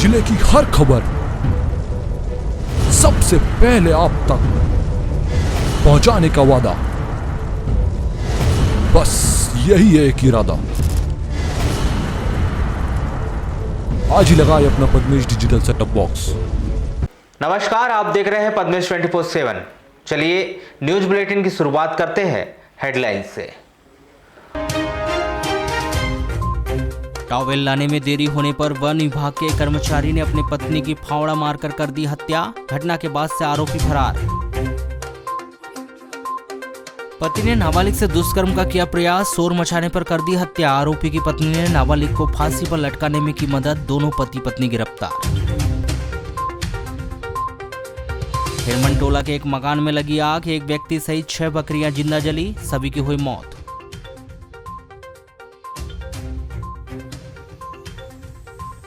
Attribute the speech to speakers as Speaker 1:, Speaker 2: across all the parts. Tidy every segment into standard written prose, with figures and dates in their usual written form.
Speaker 1: जिले की हर खबर सबसे पहले आप तक पहुंचाने का वादा, बस यही है एक इरादा। आज ही लगाए अपना पद्मेश डिजिटल सेटअप बॉक्स।
Speaker 2: नमस्कार, आप देख रहे हैं पद्मेश 24/7। चलिए न्यूज बुलेटिन की शुरुआत करते हैं हेडलाइंस से।
Speaker 3: टॉवेल लाने में देरी होने पर वन विभाग के कर्मचारी ने अपनी पत्नी की फावड़ा मारकर कर दी हत्या। घटना के बाद से आरोपी फरार। पति ने नाबालिग से दुष्कर्म का किया प्रयास, शोर मचाने पर कर दी हत्या। आरोपी की पत्नी ने नाबालिग को फांसी पर लटकाने में की मदद। दोनों पति पत्नी गिरफ्तार। हिरमनटोला के एक मकान में लगी आग, एक व्यक्ति सहित 6 बकरियां जिंदा जली, सभी की हुई मौत।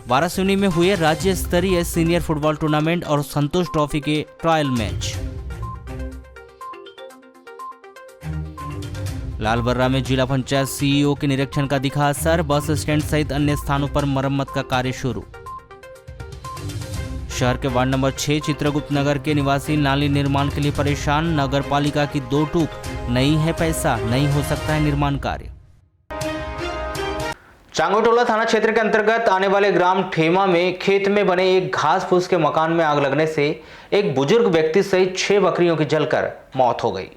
Speaker 3: वाराणसी में हुए राज्य स्तरीय सीनियर फुटबॉल टूर्नामेंट और संतोष ट्रॉफी के ट्रायल मैच। लालबर्रा में जिला पंचायत सीईओ के निरीक्षण का दिखा असर, बस स्टैंड सहित अन्य स्थानों पर मरम्मत का कार्य शुरू। शहर के वार्ड नंबर 6 चित्रगुप्त नगर के निवासी नाली निर्माण के लिए परेशान। नगर पालिका की दो टूक, नहीं है पैसा, नहीं हो सकता है निर्माण कार्य।
Speaker 2: चांगोटोला थाना क्षेत्र के अंतर्गत आने वाले ग्राम ठेमा में खेत में बने एक घास फूस के मकान में आग लगने से एक बुजुर्ग व्यक्ति सहित 6 बकरियों की जलकर मौत हो गई।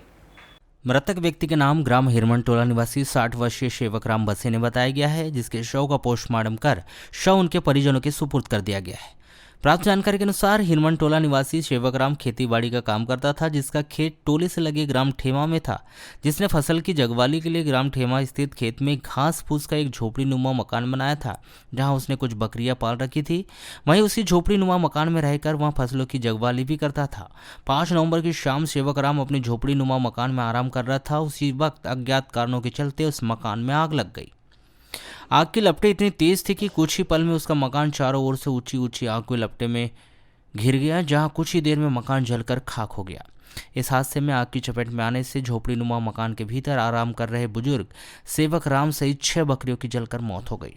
Speaker 3: मृतक व्यक्ति के नाम ग्राम हिरमनटोला निवासी 60 वर्षीय सेवकराम बसे ने बताया गया है, जिसके शव का पोस्टमार्टम कर शव उनके परिजनों के सुपुर्द कर दिया गया है। प्राप्त जानकारी के अनुसार हिरमनटोला निवासी सेवकराम खेतीबाड़ी का काम करता था, जिसका खेत टोले से लगे ग्राम ठेमा में था, जिसने फसल की जगवाली के लिए ग्राम ठेमा स्थित खेत में घास फूस का एक झोपड़ी नुमा मकान बनाया था, जहां उसने कुछ बकरियां पाल रखी थी। वहीं उसी झोपड़ी नुमा मकान में रहकर वहां फसलों की जगवाली भी करता था। 5 नवंबर की शाम सेवकराम अपनी झोपड़ी नुमा मकान में आराम कर रहा था। उसी वक्त अज्ञात कारणों के चलते उस मकान में आग लग गई। आग की लपटें इतनी तेज थी कि कुछ ही पल में उसका मकान चारों ओर से ऊंची ऊंची आग की लपटें में घिर गया, जहां कुछ ही देर में मकान जलकर खाक हो गया। इस हादसे में आग की चपेट में आने से झोपड़ी नुमा मकान के भीतर आराम कर रहे बुजुर्ग सेवकराम सहित 6 बकरियों की जलकर मौत हो गई।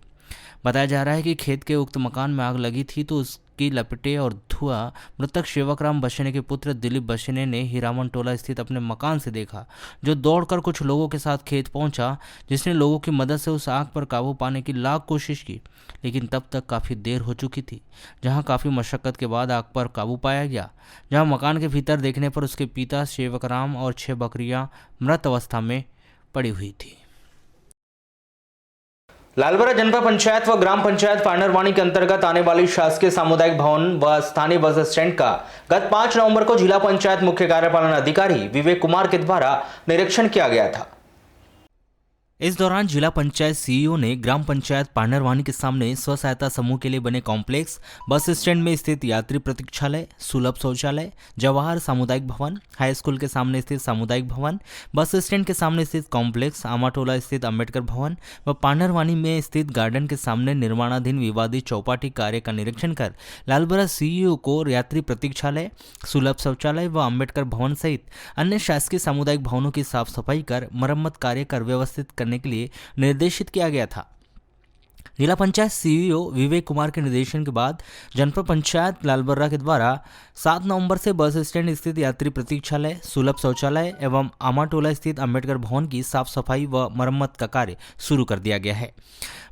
Speaker 3: बताया जा रहा है कि खेत के उक्त मकान में आग लगी थी तो उसकी लपटें और धुआं मृतक सेवकराम बसेने के पुत्र दिलीप बसेने ने हिरमनटोला स्थित अपने मकान से देखा, जो दौड़कर कुछ लोगों के साथ खेत पहुंचा, जिसने लोगों की मदद से उस आग पर काबू पाने की लाख कोशिश की, लेकिन तब तक काफ़ी देर हो चुकी थी। जहां काफ़ी मशक्क़त के बाद आग पर काबू पाया गया, जहां मकान के भीतर देखने पर उसके पिता सेवकराम और 6 बकरियां मृत अवस्था में पड़ी हुई थी।
Speaker 2: लालबर्रा जनपद पंचायत व ग्राम पंचायत पांडरवानी के अंतर्गत आने वाली शासकीय सामुदायिक भवन व स्थानीय बस स्टैंड का गत 5 नवंबर को जिला पंचायत मुख्य कार्यपालन अधिकारी विवेक कुमार के द्वारा निरीक्षण किया गया था।
Speaker 3: इस दौरान जिला पंचायत सीईओ ने ग्राम पंचायत पांडरवानी के सामने स्व सहायता समूह के लिए बने कॉम्प्लेक्स, बस स्टैंड में स्थित यात्री प्रतीक्षालय, सुलभ शौचालय, जवाहर सामुदायिक भवन, हाई स्कूल के सामने स्थित सामुदायिक भवन, बस स्टैंड के सामने स्थित कॉम्प्लेक्स, आमाटोला स्थित अम्बेडकर भवन व पांडरवानी में स्थित गार्डन के सामने निर्माणाधीन विवादित चौपाटी कार्य का निरीक्षण कर लालबर्रा सीईओ को यात्री प्रतीक्षालय, सुलभ शौचालय व अम्बेडकर भवन सहित अन्य शासकीय सामुदायिक भवनों की साफ सफाई कर मरम्मत कार्य कर व्यवस्थित करने के लिए निर्देशित किया गया था। जिला पंचायत सीईओ विवेक कुमार के निर्देशन के बाद जनपद पंचायत लालबर्रा के द्वारा 7 नवंबर से बस स्टैंड स्थित यात्री प्रतीक्षालय, सुलभ शौचालय एवं आमाटोला स्थित अम्बेडकर भवन की साफ सफाई व मरम्मत का कार्य शुरू कर दिया गया है।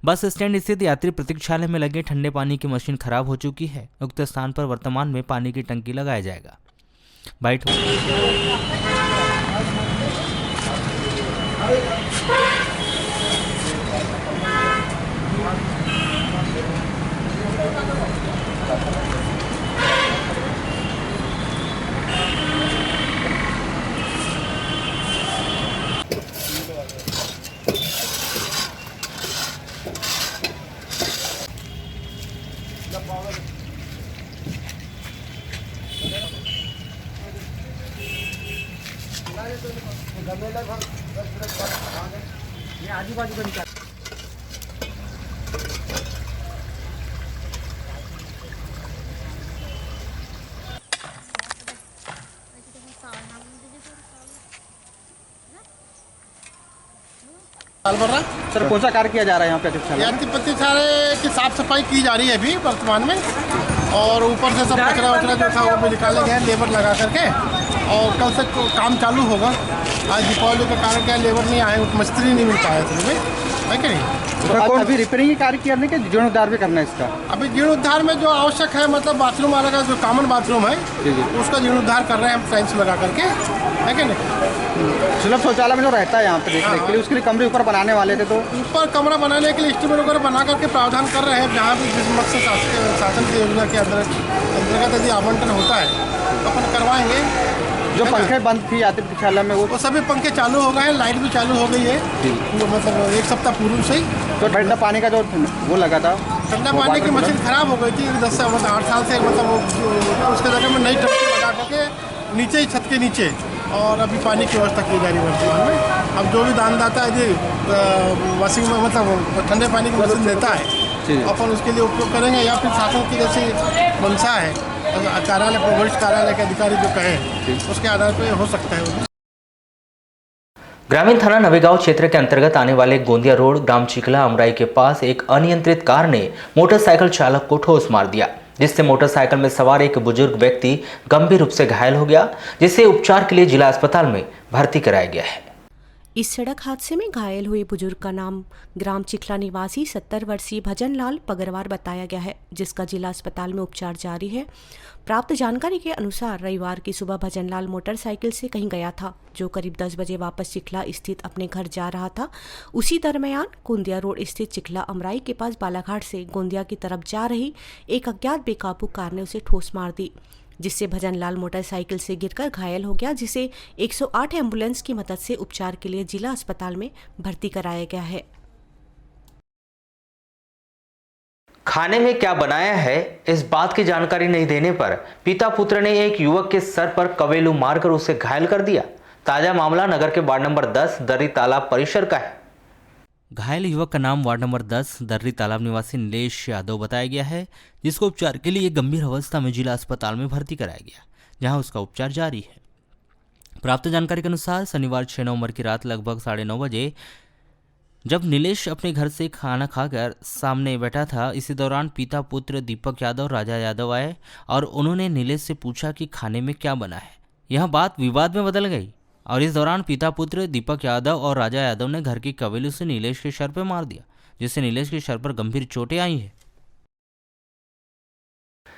Speaker 3: बस स्टैंड स्थित यात्री प्रतीक्षालय में लगे ठंडे पानी की मशीन खराब हो चुकी है। उक्त स्थान पर वर्तमान में पानी की टंकी लगाया जाएगा।
Speaker 4: आजू बाजू का निकाल।
Speaker 5: लालबर्रा
Speaker 4: सर कौन सा कार्य किया जा रहा है यहाँ पे?
Speaker 5: यात्री प्रतीक्षालय की साफ सफाई की जा रही है अभी वर्तमान में।
Speaker 4: और ऊपर से सब कचरा वचरा जो था वो भी निकाले गए लेबर लगा करके। और कल से काम चालू होगा। आज दीपावली के कारण क्या लेबर नहीं आए, मिस्त्री नहीं मिल पाए थे भाई, है कि नहीं।
Speaker 5: तो अभी रिपेयरिंग कार्य करने के जीर्णोद्धार भी करना है इसका।
Speaker 4: अभी जीर्णोद्धार में जो आवश्यक है, मतलब बाथरूम वाला का जो कॉमन बाथरूम है उसका जीर्णोद्धार कर रहे हैं हम टाइल्स लगा करके, है कि नहीं।
Speaker 5: सुलभ शौचालय में जो रहता है यहाँ पे देखने के लिए, उसके लिए कमरे ऊपर बनाने वाले थे, तो
Speaker 4: ऊपर कमरा बनाने के लिए एस्टीमेट वगैरह बना करके प्रावधान कर रहे हैं। जहाँ भी जिस मकसद शासन की योजना के अंतर्गत यदि आवंटन होता है तो अपन करवाएंगे।
Speaker 5: जो पंखे बंद थी यात्री प्रतीक्षालय में
Speaker 4: वो सभी पंखे चालू हो गए हैं, लाइट भी चालू हो गई है। वो मतलब एक सप्ताह पूर्व से ही।
Speaker 5: तो ठंडा पानी का जो वो लगा था,
Speaker 4: ठंडा पानी की मशीन खराब हो गई थी 10 से 8 साल से, मतलब उसके जगह में नई टंकी लगा करके नीचे ही छत के नीचे, और अभी पानी की व्यवस्था की जा रही है वर्तमान में। अब जो भी दानदाता यदि वॉशिंग में मतलब ठंडे पानी की मशीन देता है अपन उसके लिए उपयोग करेंगे, या फिर शासन की जैसी मंशा है कार्यालय वरिष्ठ कार्यालय के अधिकारी जो कहें उसके आधार पर हो सकता है।
Speaker 2: ग्रामीण थाना नवेगांव क्षेत्र के अंतर्गत आने वाले गोंदिया रोड ग्राम चिखला अमराई के पास एक अनियंत्रित कार ने मोटरसाइकिल चालक को ठोस मार दिया, जिससे मोटरसाइकिल में सवार एक बुजुर्ग व्यक्ति गंभीर रूप से घायल हो गया, जिसे उपचार के लिए जिला अस्पताल में भर्ती कराया गया है।
Speaker 6: इस सड़क हादसे में घायल हुए बुजुर्ग का नाम ग्राम चिखला निवासी 70 वर्षीय भजन लाल पगरवार बताया गया है, जिसका जिला अस्पताल में उपचार जारी है। प्राप्त जानकारी के अनुसार रविवार की सुबह भजन लाल मोटरसाइकिल से कहीं गया था, जो करीब 10 बजे वापस चिखला स्थित अपने घर जा रहा था। उसी दरमियान गोंदिया रोड स्थित चिखला अमराई के पास बालाघाट से गोंदिया की तरफ जा रही एक अज्ञात बेकाबू कार ने उसे ठोस मार दी, जिससे भजन लाल मोटरसाइकिल से गिरकर घायल हो गया, जिसे 108 एम्बुलेंस की मदद से उपचार के लिए जिला अस्पताल में भर्ती कराया गया है।
Speaker 2: खाने में क्या बनाया है इस बात की जानकारी नहीं देने पर पिता पुत्र ने एक युवक के सर पर कवेलू मारकर उसे घायल कर दिया। ताजा मामला नगर के वार्ड नंबर 10 दर्री तालाब परिसर का है।
Speaker 3: घायल युवक का नाम वार्ड नंबर 10 दर्री तालाब निवासी नीलेश यादव बताया गया है, जिसको उपचार के लिए गंभीर अवस्था में जिला अस्पताल में भर्ती कराया गया, जहां उसका उपचार जारी है। प्राप्त जानकारी के अनुसार शनिवार 6 नवंबर की रात लगभग 9:30 बजे जब नीलेश अपने घर से खाना खाकर सामने बैठा था, इसी दौरान पिता पुत्र दीपक यादव और राजा यादव आए और उन्होंने नीलेश से पूछा कि खाने में क्या बना है। यह बात विवाद में बदल गई और इस दौरान पिता पुत्र दीपक यादव और राजा यादव ने घर की कवेलू से नीलेश के सर पर मार दिया, जिससे नीलेश के सर पर गंभीर चोटें आई हैं।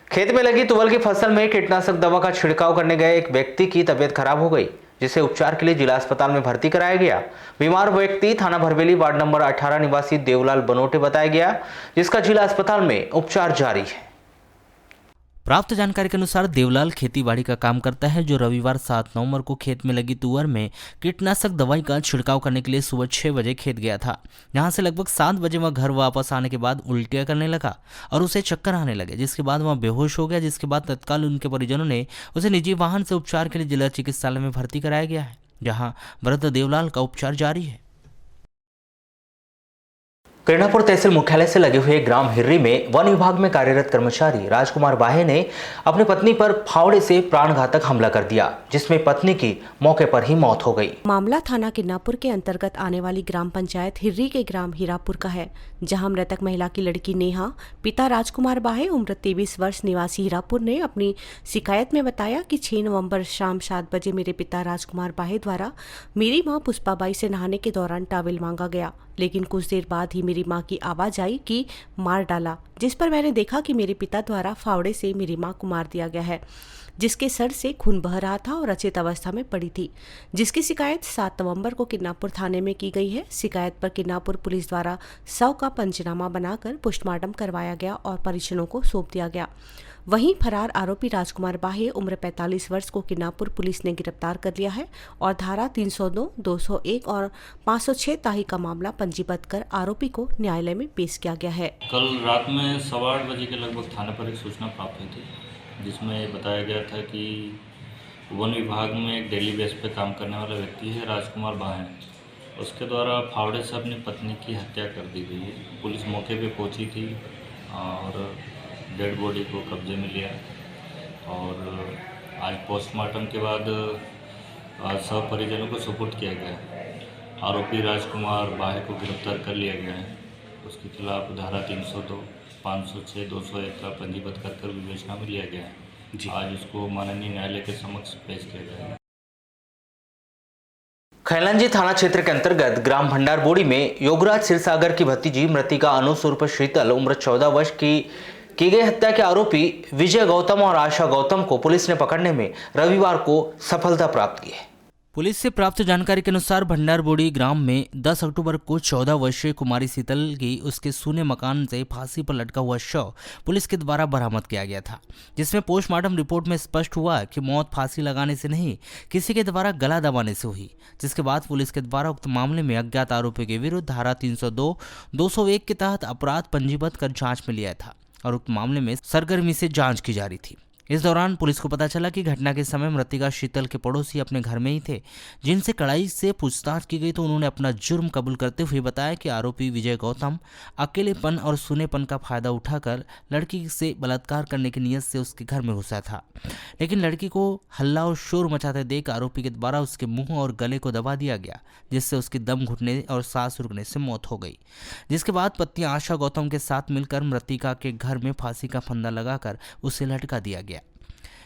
Speaker 2: खेत में लगी तुवल की फसल में कीटनाशक दवा का छिड़काव करने गए एक व्यक्ति की तबीयत खराब हो गई, जिसे उपचार के लिए जिला अस्पताल में भर्ती कराया गया। बीमार व्यक्ति थाना भरवेली वार्ड नंबर 18 निवासी देवलाल बनोटे बताया गया, जिसका जिला अस्पताल में उपचार जारी है।
Speaker 3: प्राप्त जानकारी के अनुसार देवलाल खेतीबाड़ी का काम करता है, जो रविवार 7 नवंबर को खेत में लगी तुअर में कीटनाशक दवाई का छिड़काव करने के लिए सुबह 6 बजे खेत गया था। यहां से लगभग 7 बजे वह घर वापस आने के बाद उल्टियां करने लगा और उसे चक्कर आने लगे, जिसके बाद वह बेहोश हो गया, जिसके बाद तत्काल उनके परिजनों ने उसे निजी वाहन से उपचार के लिए जिला चिकित्सालय में भर्ती कराया गया है, जहाँ वृद्ध देवलाल का उपचार जारी है।
Speaker 2: किरणापुर तहसील मुख्यालय से लगे हुए ग्राम हिर्री में वन विभाग में कार्यरत कर्मचारी राजकुमार बाहे ने अपनी पत्नी पर फावड़े से प्राणघातक हमला कर दिया, जिसमें पत्नी की मौके पर ही मौत हो गई। मामला
Speaker 6: थाना किरणापुर के अंतर्गत आने वाली ग्राम पंचायत हिर्री के ग्राम हीरापुर का है, जहां मृतक महिला की लड़की नेहा पिता राजकुमार बाहे उम्र 23 वर्ष निवासी हीरापुर ने अपनी शिकायत में बताया कि 6 नवंबर शाम 7 बजे मेरे पिता राजकुमार बाहे द्वारा मेरी मां पुष्पाबाई से नहाने के दौरान टॉवेल मांगा गया, लेकिन कुछ देर बाद ही मेरी मां की आवाज आई कि मार डाला, जिस पर मैंने देखा कि मेरे पिता द्वारा फावड़े से मेरी मां को मार दिया गया है, जिसके सर से खून बह रहा था और अचेत अवस्था में पड़ी थी, जिसकी शिकायत 7 नवंबर को किरणापुर थाने में की गई है। शिकायत पर किरणापुर पुलिस द्वारा शव का पंचनामा बनाकर पोस्टमार्टम करवाया गया और परिजनों को सौंप दिया गया। वहीं फरार आरोपी राजकुमार बाहे उम्र 45 वर्ष को किरणापुर पुलिस ने गिरफ्तार कर लिया है और धारा 302, 201 और 506 ताही का मामला पंजीबद्ध कर आरोपी को न्यायालय में पेश किया गया है।
Speaker 7: कल रात में 8:15 बजे के लगभग थाने पर एक सूचना प्राप्त हुई थी, जिसमें बताया गया था कि वन विभाग में एक डेली बेस पे काम करने वाला व्यक्ति है राजकुमार बाहे, उसके द्वारा फावड़े से अपनी पत्नी की हत्या कर दी गई है। पुलिस मौके पे पहुंची थी और डेड बॉडी को कब्जे में लिया और आज पोस्टमार्टम के बाद सब परिजनों को सुपुर्द किया गया। आरोपी राजकुमार बाहे को गिरफ्तार कर लिया गया है। उसके खिलाफ धारा 302, 506/201 का पंजीबद्ध कर विवेचना में लिया गया है। आज उसको माननीय न्यायालय के समक्ष पेश किया जाएगा।
Speaker 2: खैलंजी थाना क्षेत्र के अंतर्गत ग्राम भंडारबोड़ी में योगराज क्षीरसागर की भतीजी मृतिका अनुस उर्फ शीतल उम्र 14 वर्ष की गई हत्या के आरोपी विजय गौतम और आशा गौतम को पुलिस ने पकड़ने में रविवार को सफलता प्राप्त की है।
Speaker 3: पुलिस से प्राप्त जानकारी के अनुसार भंडारबोड़ी ग्राम में 10 अक्टूबर को 14 वर्षीय कुमारी शीतल की उसके सूने मकान से फांसी पर लटका हुआ शव पुलिस के द्वारा बरामद किया गया था, जिसमें पोस्टमार्टम रिपोर्ट में स्पष्ट हुआ कि मौत फांसी लगाने से नहीं किसी के द्वारा गला दबाने से हुई। जिसके बाद पुलिस के द्वारा उक्त मामले में अज्ञात आरोपी के विरुद्ध धारा 302, 201 के तहत अपराध पंजीबद्ध कर जाँच में लिया था और उक्त मामले में सरगर्मी से जाँच की जा रही थी। इस दौरान पुलिस को पता चला कि घटना के समय मृतिका शीतल के पड़ोसी अपने घर में ही थे, जिनसे कड़ाई से पूछताछ की गई तो उन्होंने अपना जुर्म कबूल करते हुए बताया कि आरोपी विजय गौतम अकेलेपन और सुनेपन का फायदा उठाकर लड़की से बलात्कार करने की नीयत से उसके घर में घुसा था, लेकिन लड़की को हल्ला और शोर मचाते देख आरोपी के द्वारा उसके मुंह और गले को दबा दिया गया, जिससे उसकी दम घुटने और सांस रुकने से मौत हो गई। जिसके बाद पत्नी आशा गौतम के साथ मिलकर मृतिका के घर में फांसी का फंदा लगाकर उसे लटका दिया गया।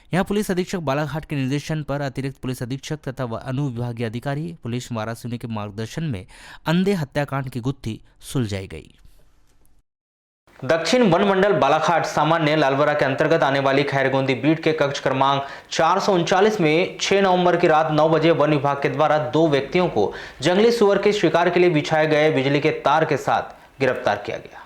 Speaker 3: यहाँ पुलिस अधीक्षक बालाघाट के निर्देशन पर अतिरिक्त पुलिस अधीक्षक तथा अनुविभागीय अधिकारी पुलिस वारासिनी के मार्गदर्शन में अंधे हत्याकांड की गुत्थी सुलझाई गई।
Speaker 2: दक्षिण वन मंडल बालाघाट सामान्य लालबरा के अंतर्गत आने वाली खैरगोंदी बीट के कक्ष क्रमांक 439 में 6 नवंबर की रात 9 बजे वन विभाग के द्वारा 2 व्यक्तियों को जंगली सुअर के शिकार के लिए बिछाए गए बिजली के तार के साथ गिरफ्तार किया गया।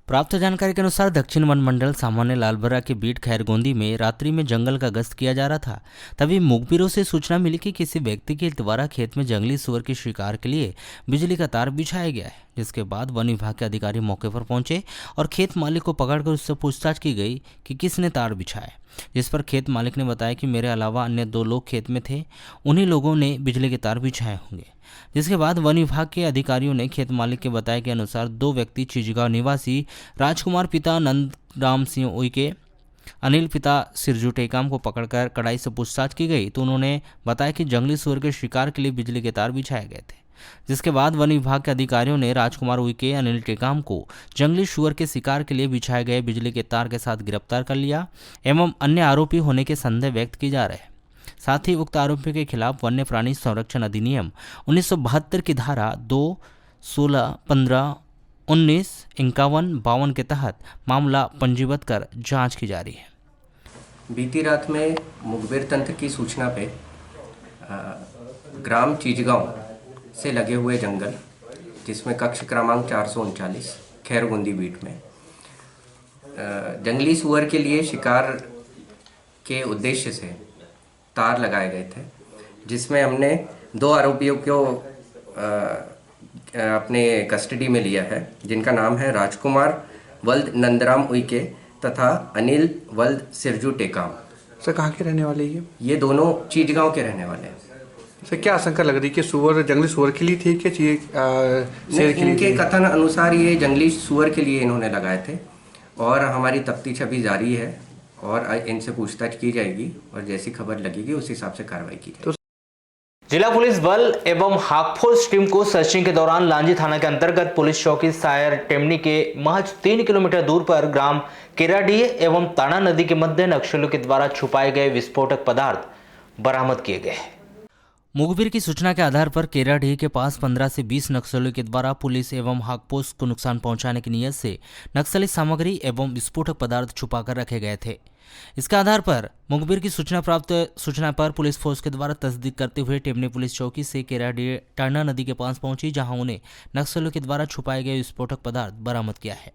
Speaker 3: प्राप्त जानकारी के अनुसार दक्षिण वन मंडल सामान्य लालबरा के बीट खैरगोंदी में रात्रि में जंगल का गश्त किया जा रहा था। तभी मुखबिरों से सूचना मिली कि किसी व्यक्ति के द्वारा खेत में जंगली सुअर के शिकार के लिए बिजली का तार बिछाया गया है, जिसके बाद वन विभाग के अधिकारी मौके पर पहुंचे और खेत मालिक को पकड़कर उससे पूछताछ की गई कि किसने तार बिछाया, जिस पर खेत मालिक ने बताया कि मेरे अलावा अन्य 2 लोग खेत में थे, उन्हीं लोगों ने बिजली के तार बिछाए होंगे। जिसके बाद वन विभाग के अधिकारियों ने खेत मालिक के बताए के अनुसार 2 व्यक्ति चिजगांव निवासी राजकुमार पिता नंदराम सिंह उइके, अनिल पिता सिरजू टेकाम को पकड़कर कड़ाई से पूछताछ की गई तो उन्होंने बताया कि जंगली सुअर के शिकार के लिए बिजली के तार बिछाए गए थे। जिसके बाद वन विभाग के अधिकारियों ने राजकुमार उइके, अनिल टेकाम को जंगली सुअर के शिकार के लिए बिछाए गए बिजली के तार के साथ गिरफ्तार कर लिया एवं अन्य आरोपी होने के संदेह व्यक्त किए जा रहे हैं। साथ ही उक्त आरोपियों के खिलाफ वन्य प्राणी संरक्षण अधिनियम 1972 की धारा 2, 16, 15, 19, 51, 52 के तहत मामला पंजीबद्ध कर जांच की जा रही है।
Speaker 8: बीती रात में मुखबिर तंत्र की सूचना पे ग्राम चिजगांव से लगे हुए जंगल, जिसमें कक्ष क्रमांक 439 खैरगोंदी बीट में जंगली सुअर के लिए शिकार के उद्देश्य से तार लगाए गए थे, जिसमें हमने 2 आरोपियों को अपने कस्टडी में लिया है, जिनका नाम है राजकुमार वल्द नंदराम उइके तथा अनिल वल्द सिरजू टेकाम।
Speaker 5: सर कहाँ के रहने वाले
Speaker 8: ये दोनों चीजगांव के रहने वाले हैं।
Speaker 5: सर क्या आशंका लग रही है कि सुअर जंगली सुअर के लिए थे क्या शेर के लिए?
Speaker 8: इनके कथन अनुसार ये जंगली सुअर के लिए इन्होंने लगाए थे और हमारी तफ्तीश अभी जारी है और इनसे पूछताछ की जाएगी और जैसी खबर लगेगी उस हिसाब से कार्रवाई की जाएगी।
Speaker 2: जिला पुलिस बल एवं हाकफोर्स टीम को सर्चिंग के दौरान लांजी थाना के अंतर्गत पुलिस चौकी सायर टेमनी के महज 3 किलोमीटर दूर पर ग्राम केराडीह एवं ताना नदी के मध्य नक्सलियों के द्वारा छुपाए गए विस्फोटक पदार्थ बरामद किए गए।
Speaker 3: मुखबिर की सूचना के आधार पर केराडीह के पास 15 से 20 नक्सलियों के द्वारा पुलिस एवं हाकपोस्ट को नुकसान पहुंचाने की नीयत से नक्सली सामग्री एवं विस्फोटक पदार्थ छुपाकर रखे गए थे। इसके आधार पर मुखबिर की सूचना पर पुलिस फोर्स के द्वारा तस्दीक करते हुए टेमनी पुलिस चौकी से केराडीह टाना नदी के पास पहुंची, जहां उन्हें नक्सलियों के द्वारा छुपाए गए विस्फोटक पदार्थ बरामद किया है।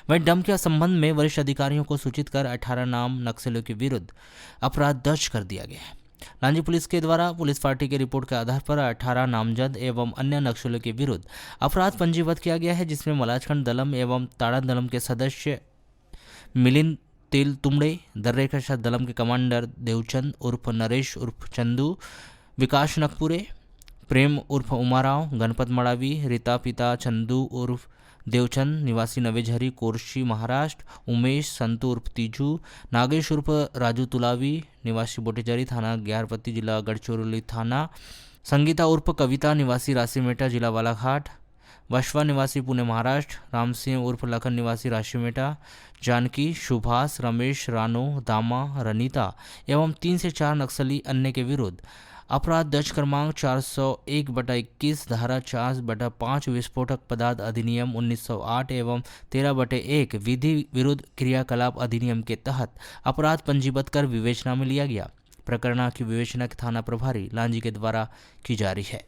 Speaker 3: वहीं डंप के संबंध में वरिष्ठ अधिकारियों को सूचित कर 18 नाम नक्सलियों के विरुद्ध अपराध दर्ज कर दिया गया है। लांजी पुलिस के द्वारा पुलिस पार्टी की रिपोर्ट के आधार पर 18 नामजद एवं अन्य नक्सलियों के विरुद्ध अपराध पंजीबद्ध किया गया है, जिसमें मलाजखंड दलम एवं ताड़ा दलम के सदस्य मिलिंद तेल तुमड़े, दर्रेकशा दलम के कमांडर देवचंद उर्फ नरेश उर्फ चंदू, विकास नकपुरे, प्रेम उर्फ उमाराव, गणपत मड़ावी, रीता पिता चंदू उर्फ देवचंद निवासी नवेझरी कोरशी महाराष्ट्र, उमेश संतू उर्फ तीजू, नागेश उर्फ राजू तुलावी निवासी बोटेजरी थाना ग्यारपत्ती जिला गढ़चिरौली थाना, संगीता उर्फ कविता निवासी रासीमेटा जिला बालाघाट, बशवा निवासी पुणे महाराष्ट्र, राम सिंह उर्फ लखन निवासी राशिमेटा, जानकी, सुभाष, रमेश, रानो, दामा, रनीता एवं 3 से 4 नक्सली अन्य के विरुद्ध अपराध दर्ज क्रमांक 401/21 धारा 4/5 विस्फोटक पदार्थ अधिनियम 1908 एवं 13/1 विधि विरुद्ध क्रियाकलाप अधिनियम के तहत अपराध पंजीबद्ध कर विवेचना में लिया गया। प्रकरण की विवेचना थाना प्रभारी लांजी के द्वारा की जा रही है।